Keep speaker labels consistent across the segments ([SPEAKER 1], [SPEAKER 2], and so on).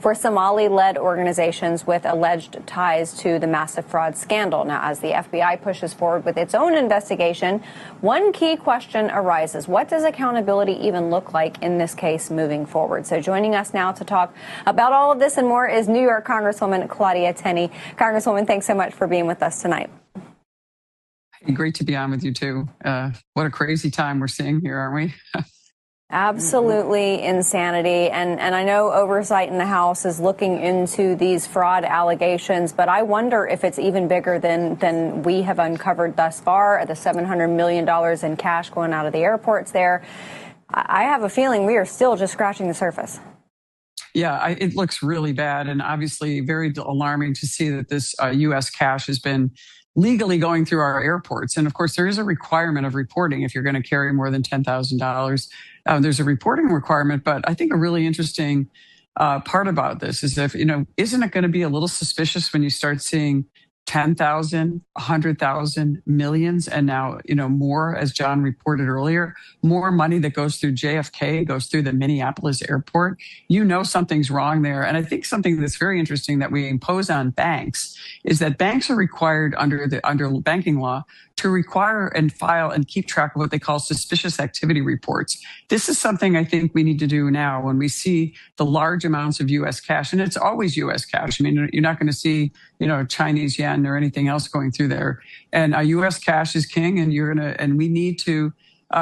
[SPEAKER 1] for Somali-led organizations with alleged ties to the massive fraud scandal. Now, as the FBI pushes forward with its own investigation, one key question arises. What does accountability even look like in this case moving forward? So joining us now to talk about all of this and more is New York Congresswoman Claudia Tenney. Congresswoman, thanks so much for being with us tonight.
[SPEAKER 2] Great to be on with you, too. What a crazy time we're seeing here, aren't we?
[SPEAKER 1] Absolutely insanity. And I know oversight in the House is looking into these fraud allegations, but I wonder if it's even bigger than we have uncovered thus far. The $700 million in cash going out of the airports there. I have a feeling we are still just scratching the surface.
[SPEAKER 2] Yeah, it looks really bad, and obviously very alarming to see that this U.S. cash has been legally going through our airports. And of course, there is a requirement of reporting if you're going to carry more than $10,000. There's a reporting requirement, but I think a really interesting part about this is isn't it going to be a little suspicious when you start seeing 10,000, 100,000, millions, and now, more, as John reported earlier, more money that goes through JFK, goes through the Minneapolis airport. Something's wrong there. And I think something that's very interesting that we impose on banks is that banks are required under banking law to require and file and keep track of what they call suspicious activity reports. This is something I think we need to do now when we see the large amounts of U.S. cash, and it's always U.S. cash. I mean, you're not going to see, Chinese yen or anything else going through there. And U.S. cash is king, and we need to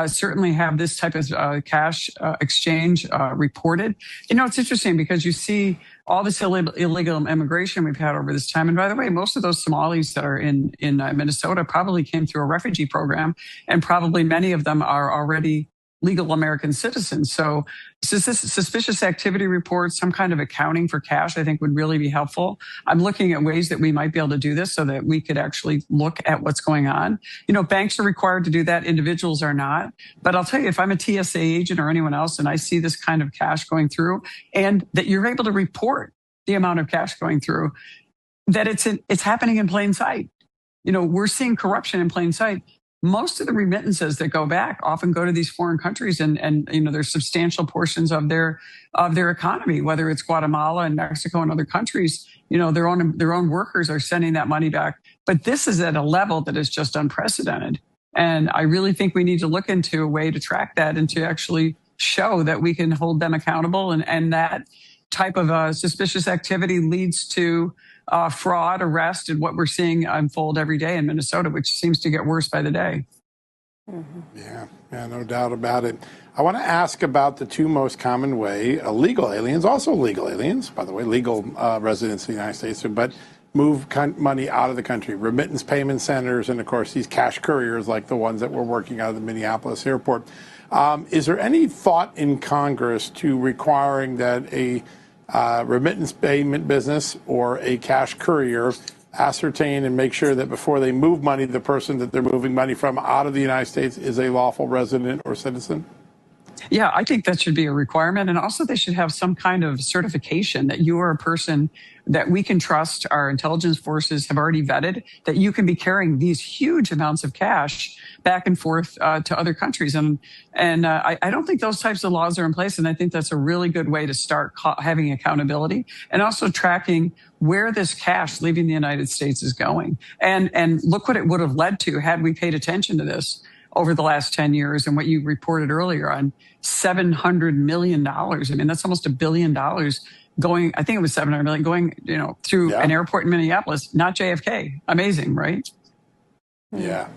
[SPEAKER 2] certainly have this type of cash exchange reported. It's interesting because you see all this illegal immigration we've had over this time. And by the way, most of those Somalis that are in Minnesota probably came through a refugee program, and probably many of them are already legal American citizens. So suspicious activity reports, some kind of accounting for cash, I think would really be helpful. I'm looking at ways that we might be able to do this so that we could actually look at what's going on. Banks are required to do that. Individuals are not. But I'll tell you, if I'm a TSA agent or anyone else and I see this kind of cash going through, and that you're able to report the amount of cash going through, that it's happening in plain sight. We're seeing corruption in plain sight. Most of the remittances that go back often go to these foreign countries, and there's substantial portions of their economy, whether it's Guatemala and Mexico and other countries. Their own workers are sending that money back. But this is at a level that is just unprecedented. And I really think we need to look into a way to track that and to actually show that we can hold them accountable, and that type of suspicious activity leads to fraud, arrest, and what we're seeing unfold every day in Minnesota, which seems to get worse by the day.
[SPEAKER 3] Mm-hmm. Yeah, no doubt about it. I want to ask about the two most common way illegal aliens, also legal aliens, by the way, legal residents of the United States, but move money out of the country, remittance payment centers, and of course these cash couriers like the ones that we're working out of the Minneapolis airport. Is there any thought in Congress to requiring that a remittance payment business or a cash courier ascertain and make sure that before they move money, the person that they're moving money from out of the United States is a lawful resident or citizen?
[SPEAKER 2] Yeah, I think that should be a requirement. And also they should have some kind of certification that you are a person that we can trust. Our intelligence forces have already vetted that you can be carrying these huge amounts of cash back and forth to other countries. And I don't think those types of laws are in place. And I think that's a really good way to start having accountability and also tracking where this cash leaving the United States is going. And look what it would have led to had we paid attention to this over the last 10 years, and what you reported earlier on $700 million. I mean, that's almost $1 billion going, I think it was 700 million going, through an airport in Minneapolis, not JFK. Amazing, right?
[SPEAKER 3] Yeah.